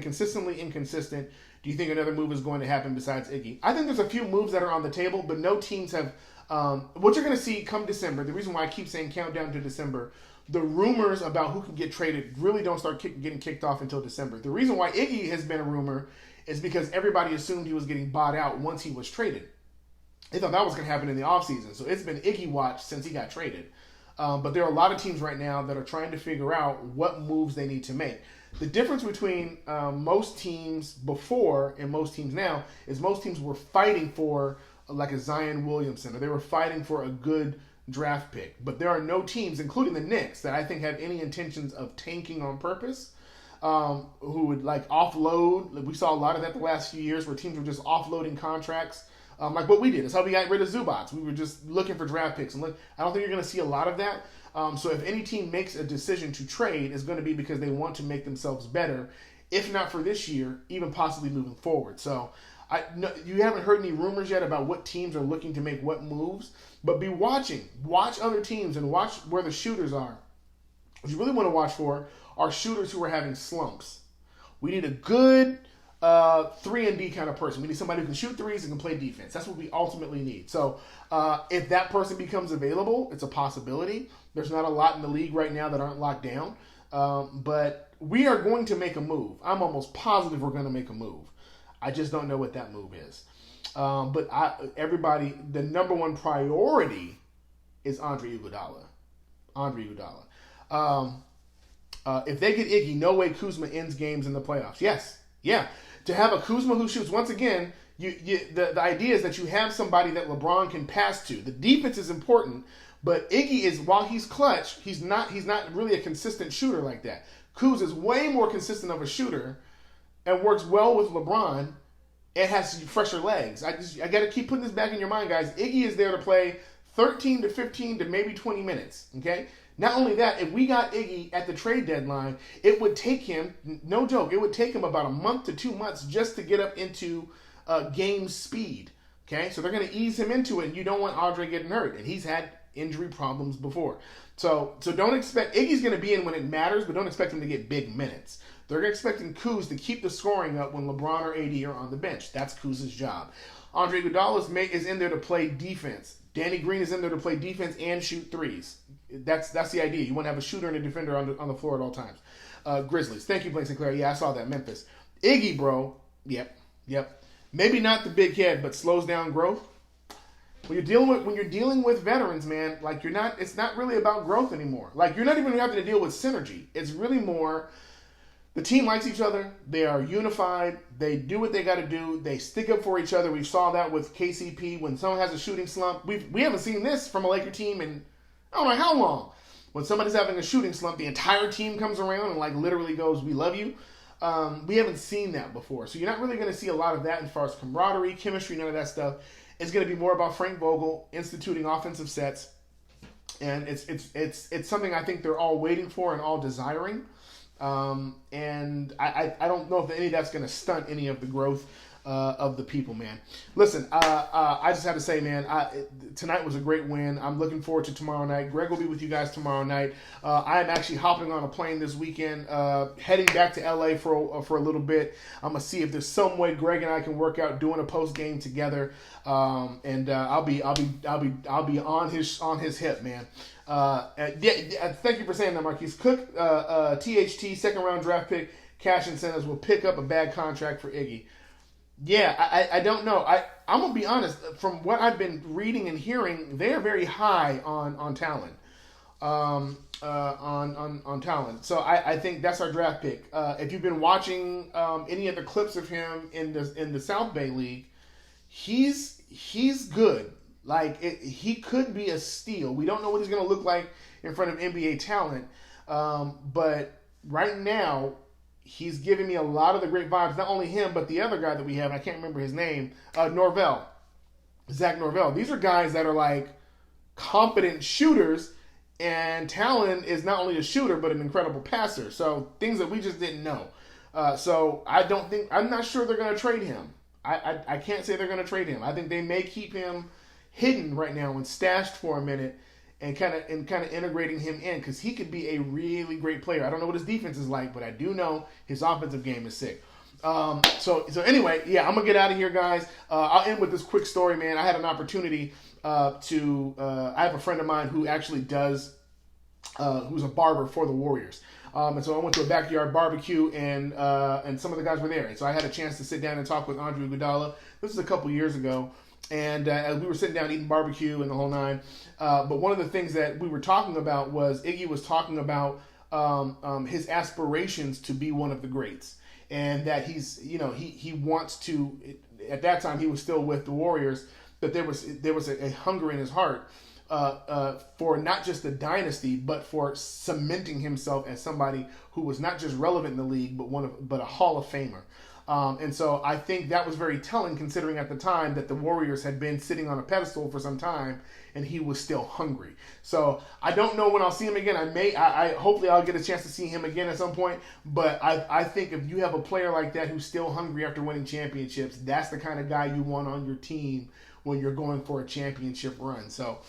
consistently inconsistent. Do you think another move is going to happen besides Iggy? I think there's a few moves that are on the table, but no teams have. What you're going to see come December, the reason why I keep saying countdown to December, the rumors about who can get traded really don't start getting kicked off until December. The reason why Iggy has been a rumor is because everybody assumed he was getting bought out once he was traded. They thought that was going to happen in the offseason. So it's been Iggy watch since he got traded. But there are a lot of teams right now that are trying to figure out what moves they need to make. The difference between most teams before and most teams now is most teams were fighting for like a Zion Williamson, or they were fighting for a good draft pick, but there are no teams, including the Knicks, that I think have any intentions of tanking on purpose. Who would like offload? We saw a lot of that the last few years, where teams were just offloading contracts, like what we did. That's how we got rid of Zubats. We were just looking for draft picks, and I don't think you're going to see a lot of that. So if any team makes a decision to trade, it's going to be because they want to make themselves better, if not for this year, even possibly moving forward. So you haven't heard any rumors yet about what teams are looking to make what moves, but be watching. Watch other teams and watch where the shooters are. What you really want to watch for are shooters who are having slumps. We need a good 3-and-D kind of person. We need somebody who can shoot threes and can play defense. That's what we ultimately need. So if that person becomes available, it's a possibility. There's not a lot in the league right now that aren't locked down. But we are going to make a move. I'm almost positive we're going to make a move. I just don't know what that move is. But everybody, the number one priority is Andre Iguodala. If they get Iggy, no way Kuzma ends games in the playoffs. Yes. Yeah. To have a Kuzma who shoots, once again, the idea is that you have somebody that LeBron can pass to. The defense is important, but Iggy is, while he's clutch, he's not really a consistent shooter like that. Kuz is way more consistent of a shooter and works well with LeBron and has fresher legs. I got to keep putting this back in your mind, guys. Iggy is there to play 13 to 15 to maybe 20 minutes, okay? Not only that, if we got Iggy at the trade deadline, it would take him, no joke, it would take him about a month to 2 months just to get up into game speed, okay? So they're going to ease him into it, and you don't want Andre getting hurt, and he's had injury problems before. So don't expect, Iggy's going to be in when it matters, but don't expect him to get big minutes. They're expecting Kuz to keep the scoring up when LeBron or AD are on the bench. That's Kuz's job. Andre Iguodala is in there to play defense. Danny Green is in there to play defense and shoot threes. That's the idea. You want to have a shooter and a defender on the floor at all times. Grizzlies. Thank you, Blake Sinclair. Yeah, I saw that. Memphis. Iggy, bro. Yep. Maybe not the big head, but slows down growth. When you're dealing with veterans, man, like it's not really about growth anymore. Like you're not even having to deal with synergy. It's really more the team likes each other. They are unified. They do what they got to do. They stick up for each other. We saw that with KCP when someone has a shooting slump. We haven't seen this from a Laker team in I don't know how long. When somebody's having a shooting slump, the entire team comes around and like literally goes, "We love you." We haven't seen that before, so you're not really going to see a lot of that as far as camaraderie, chemistry, none of that stuff. It's going to be more about Frank Vogel instituting offensive sets, and it's something I think they're all waiting for and all desiring. And I don't know if any of that's going to stunt any of the growth of the people, man. Listen, I just have to say, man, tonight was a great win. I'm looking forward to tomorrow night. Greg will be with you guys tomorrow night. I am actually hopping on a plane this weekend, heading back to LA for a little bit. I'm gonna see if there's some way Greg and I can work out doing a post game together. And I'll be on his hip, man. Thank you for saying that, Marquise. Cook, THT, second round draft pick, cash incentives will pick up a bad contract for Iggy. Yeah, I don't know. I'm gonna be honest. From what I've been reading and hearing, they're very high on talent. On talent. So I think that's our draft pick. If you've been watching any of the clips of him in the South Bay League, he's good. Like he could be a steal. We don't know what he's gonna look like in front of NBA talent, but right now. He's giving me a lot of the great vibes. Not only him, but the other guy that we have, I can't remember his name, Norvell. Zach Norvell. These are guys that are like competent shooters, and Talon is not only a shooter, but an incredible passer. So things that we just didn't know. So I'm not sure they're going to trade him. I can't say they're going to trade him. I think they may keep him hidden right now and stashed for a minute. And kind of integrating him in because he could be a really great player. I don't know what his defense is like, but I do know his offensive game is sick. So anyway, yeah, I'm gonna get out of here, guys. I'll end with this quick story, man. I had an opportunity I have a friend of mine who actually does who's a barber for the Warriors. And so I went to a backyard barbecue, and some of the guys were there. And so I had a chance to sit down and talk with Andre Iguodala. This was a couple years ago. And we were sitting down eating barbecue and the whole nine. But one of the things that we were talking about was Iggy was talking about his aspirations to be one of the greats. And that he wants to, at that time he was still with the Warriors, but there was a hunger in his heart for not just the dynasty, but for cementing himself as somebody who was not just relevant in the league, but a Hall of Famer. And so I think that was very telling, considering at the time that the Warriors had been sitting on a pedestal for some time, and he was still hungry. So I don't know when I'll see him again. Hopefully I'll get a chance to see him again at some point. But I think if you have a player like that who's still hungry after winning championships, that's the kind of guy you want on your team when you're going for a championship run. So.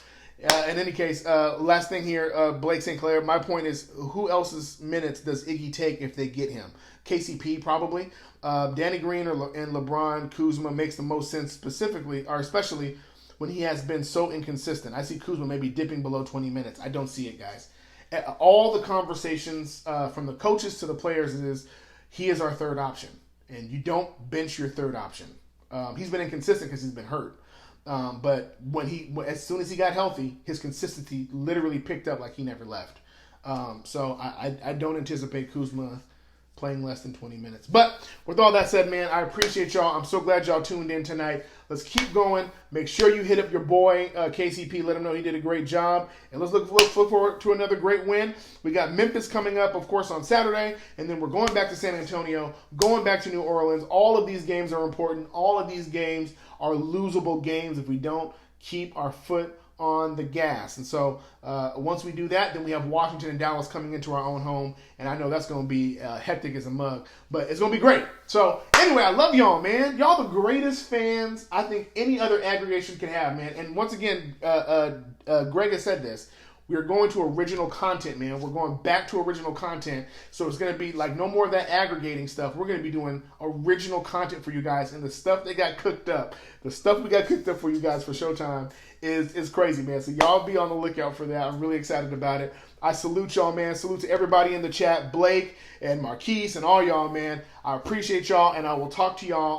In any case, last thing here, Blake St. Clair. My point is, who else's minutes does Iggy take if they get him? KCP probably. Danny Green and LeBron Kuzma makes the most sense especially when he has been so inconsistent. I see Kuzma maybe dipping below 20 minutes. I don't see it, guys. All the conversations from the coaches to the players is he is our third option, and you don't bench your third option. He's been inconsistent because he's been hurt. But as soon as he got healthy, his consistency literally picked up like he never left. So I don't anticipate Kuzma playing less than 20 minutes. But with all that said, man, I appreciate y'all. I'm so glad y'all tuned in tonight. Let's keep going. Make sure you hit up your boy, KCP. Let him know he did a great job. And let's look forward to another great win. We got Memphis coming up, of course, on Saturday. And then we're going back to San Antonio, going back to New Orleans. All of these games are important. All of these games are losable games if we don't keep our foot on the gas. And so once we do that, then we have Washington and Dallas coming into our own home. And I know that's going to be hectic as a mug, but it's going to be great. So anyway, I love y'all, man. Y'all the greatest fans I think any other aggregation can have, man. And once again, Greg has said this. We're going to original content, man. We're going back to original content. So it's going to be like no more of that aggregating stuff. We're going to be doing original content for you guys. And the stuff that got cooked up, the stuff we got cooked up for you guys for Showtime is crazy, man. So y'all be on the lookout for that. I'm really excited about it. I salute y'all, man. Salute to everybody in the chat, Blake and Marquise and all y'all, man. I appreciate y'all, and I will talk to y'all